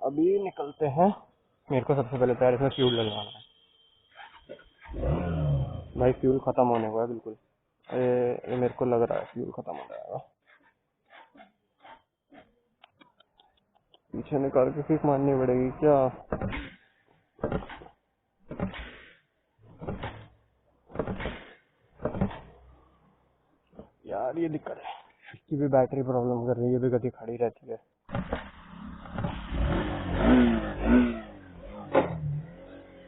अभी निकलते हैं। मेरे को सबसे पहले तो यार इसमें फ्यूल डलवाना है भाई। फ्यूल खत्म होने को है बिल्कुल। ये मेरे को लग रहा है फ्यूल खत्म हो जाएगा। पीछे निकाल के किक मारनी पड़ेगी क्या? यार ये दिक्कत है, इसकी भी बैटरी प्रॉब्लम कर रही है, ये भी गति खड़ी रहती है।